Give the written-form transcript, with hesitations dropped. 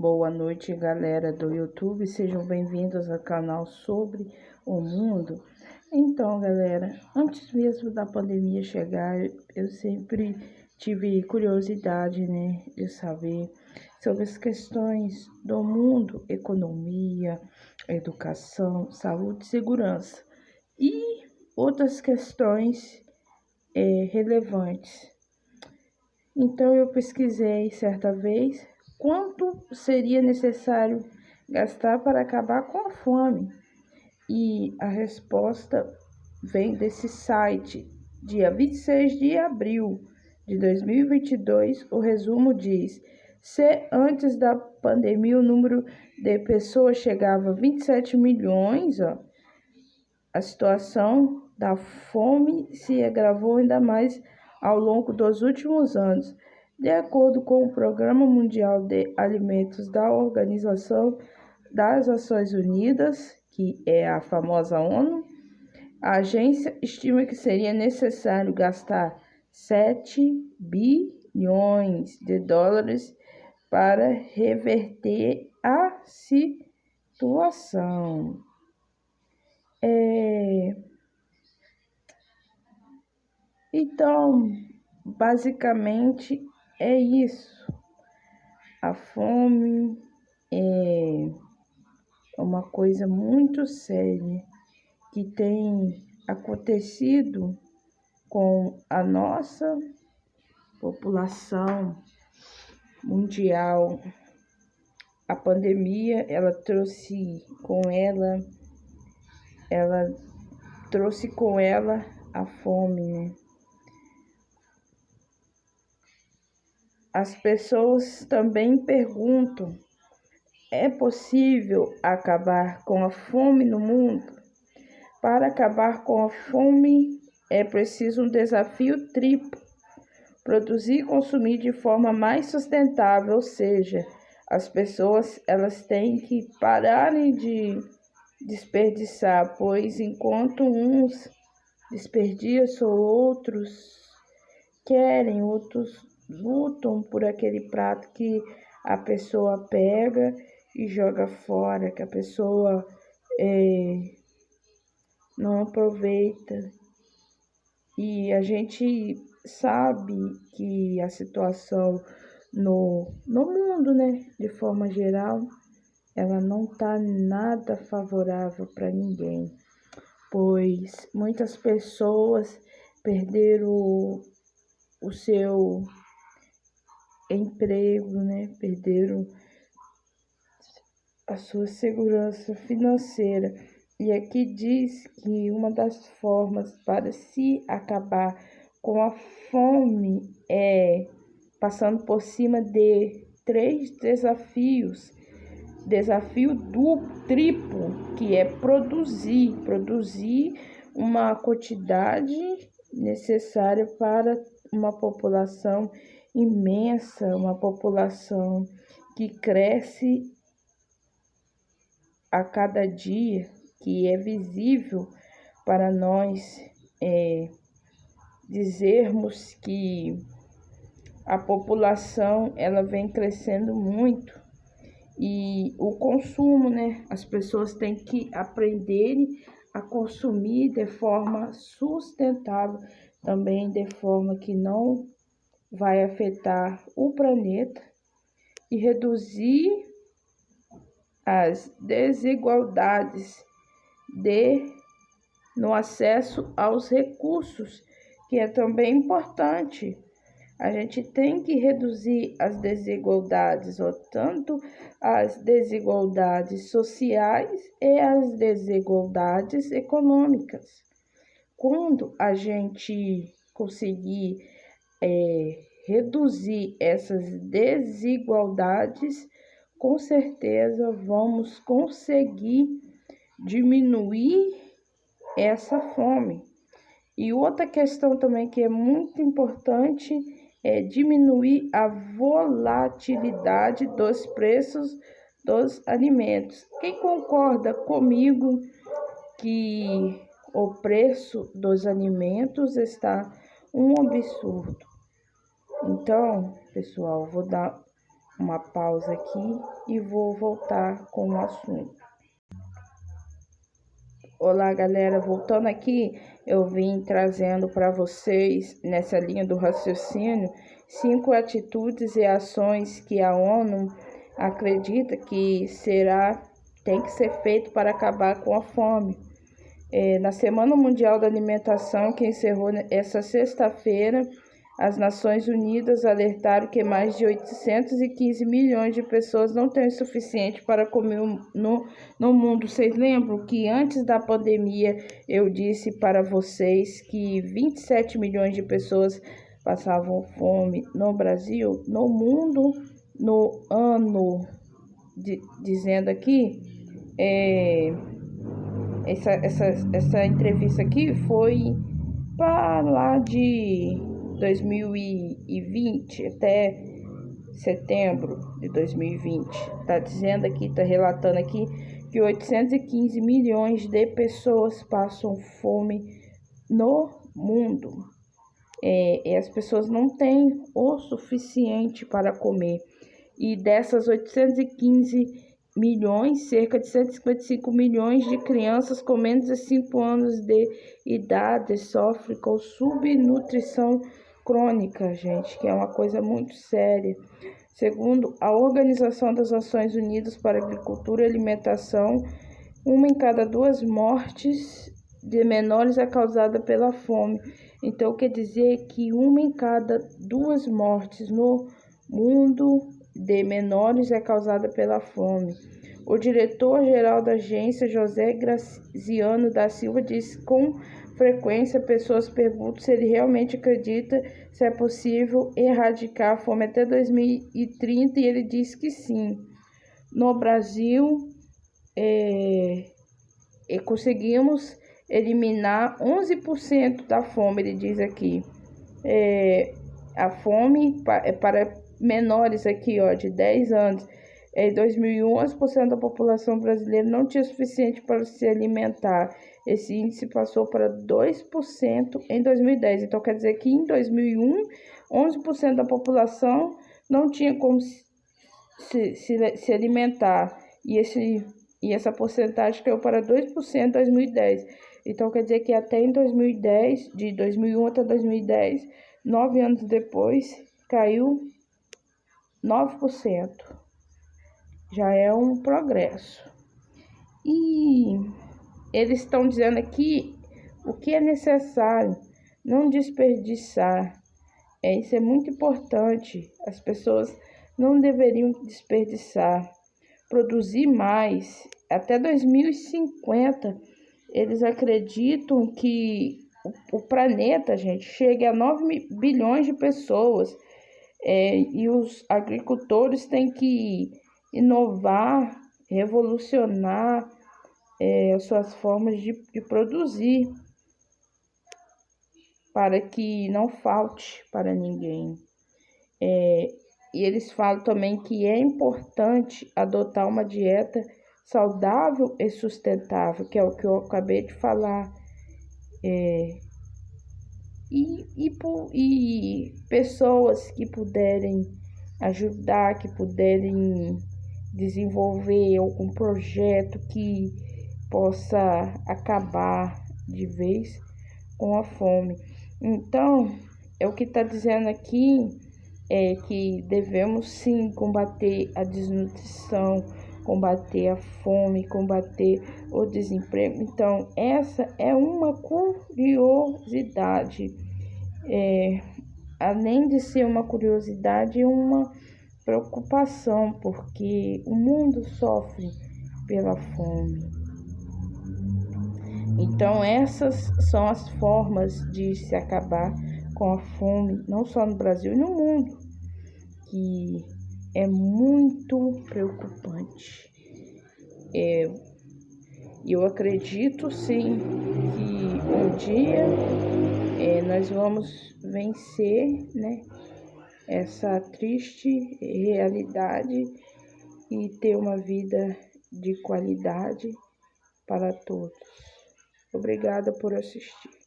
Boa noite, galera do YouTube, sejam bem-vindos ao canal Sobre o Mundo. Então, galera, antes mesmo da pandemia chegar, eu sempre tive curiosidade, né, de saber sobre as questões do mundo, economia, educação, saúde e segurança e outras questões relevantes. Então, eu pesquisei certa vez quanto seria necessário gastar para acabar com a fome. E a resposta vem desse site, dia 26 de abril de 2022. O resumo diz: se antes da pandemia o número de pessoas chegava a 27 milhões, a situação da fome se agravou ainda mais ao longo dos últimos anos. De acordo com o Programa Mundial de Alimentos da Organização das Nações Unidas, que é a famosa ONU, a agência estima que seria necessário gastar 7 bilhões de dólares para reverter a situação. Então, basicamente é isso. A fome é uma coisa muito séria que tem acontecido com a nossa população mundial. A pandemia, ela trouxe com ela a fome, né? As pessoas também perguntam: é possível acabar com a fome no mundo? Para acabar com a fome é preciso um desafio triplo: produzir e consumir de forma mais sustentável, ou seja, as pessoas elas têm que pararem de desperdiçar, pois enquanto uns desperdiçam, outros querem, outros lutam por aquele prato que a pessoa pega e joga fora, que a pessoa não aproveita. E a gente sabe que a situação no mundo, né, de forma geral, ela não tá nada favorável para ninguém, pois muitas pessoas perderam o seu emprego, né? Perderam a sua segurança financeira. E aqui diz que uma das formas para se acabar com a fome é passando por cima de 3 desafios. Desafio triplo, que é produzir uma quantidade necessária para uma população imensa, uma população que cresce a cada dia, que é visível para nós dizermos que a população ela vem crescendo muito. E o consumo, né? As pessoas têm que aprender a consumir de forma sustentável, também de forma que não vai afetar o planeta, e reduzir as desigualdades no acesso aos recursos, que é também importante. A gente tem que reduzir as desigualdades, ou tanto as desigualdades sociais e as desigualdades econômicas. Quando a gente conseguir reduzir essas desigualdades, com certeza vamos conseguir diminuir essa fome. E outra questão também que é muito importante é diminuir a volatilidade dos preços dos alimentos. Quem concorda comigo que o preço dos alimentos está um absurdo? Então, pessoal, vou dar uma pausa aqui e vou voltar com o assunto. Olá, galera, voltando aqui, eu vim trazendo para vocês, nessa linha do raciocínio, 5 atitudes e ações que a ONU acredita que tem que ser feito para acabar com a fome. Na Semana Mundial da Alimentação, que encerrou essa sexta-feira, as Nações Unidas alertaram que mais de 815 milhões de pessoas não têm o suficiente para comer no mundo. Vocês lembram que antes da pandemia eu disse para vocês que 27 milhões de pessoas passavam fome no Brasil, no mundo, no ano, dizendo aqui, essa entrevista aqui foi para lá de 2020 até setembro de 2020. Está dizendo aqui, está relatando aqui que 815 milhões de pessoas passam fome no mundo. E as pessoas não têm o suficiente para comer. E dessas 815 milhões, cerca de 155 milhões de crianças com menos de 5 anos de idade sofrem com subnutrição crônica, gente, que é uma coisa muito séria. Segundo a Organização das Nações Unidas para a Agricultura e Alimentação, 1 em cada 2 mortes de menores é causada pela fome. Então, quer dizer que 1 em cada 2 mortes no mundo de menores é causada pela fome. O diretor-geral da agência, José Graziano da Silva, diz que com frequência pessoas perguntam se ele realmente acredita se é possível erradicar a fome até 2030 e ele diz que sim. No Brasil, conseguimos eliminar 11% da fome, ele diz aqui. A fome para menores aqui, ó, de 10 anos. Em 2001, 11% da população brasileira não tinha o suficiente para se alimentar. Esse índice passou para 2% em 2010. Então, quer dizer que em 2001, 11% da população não tinha como se alimentar. E essa porcentagem caiu para 2% em 2010. Então, quer dizer que até em 2010, de 2001 até 2010, 9 anos depois, caiu 9%. Já é um progresso. E eles estão dizendo aqui o que é necessário, não desperdiçar. Isso é muito importante. As pessoas não deveriam desperdiçar. Produzir mais. Até 2050, eles acreditam que o planeta, gente, chegue a 9 bilhões de pessoas. E os agricultores têm que inovar, revolucionar as suas formas de produzir para que não falte para ninguém. E eles falam também que é importante adotar uma dieta saudável e sustentável, que é o que eu acabei de falar. E pessoas que puderem ajudar, que puderem desenvolver algum projeto que possa acabar de vez com a fome. Então, o que está dizendo aqui é que devemos sim combater a desnutrição, combater a fome, combater o desemprego. Então, essa é uma curiosidade. Além de ser uma curiosidade, é uma preocupação, porque o mundo sofre pela fome. Então, essas são as formas de se acabar com a fome, não só no Brasil e no mundo, que é muito preocupante. Eu acredito sim que um dia nós vamos vencer, né, essa triste realidade e ter uma vida de qualidade para todos. Obrigada por assistir.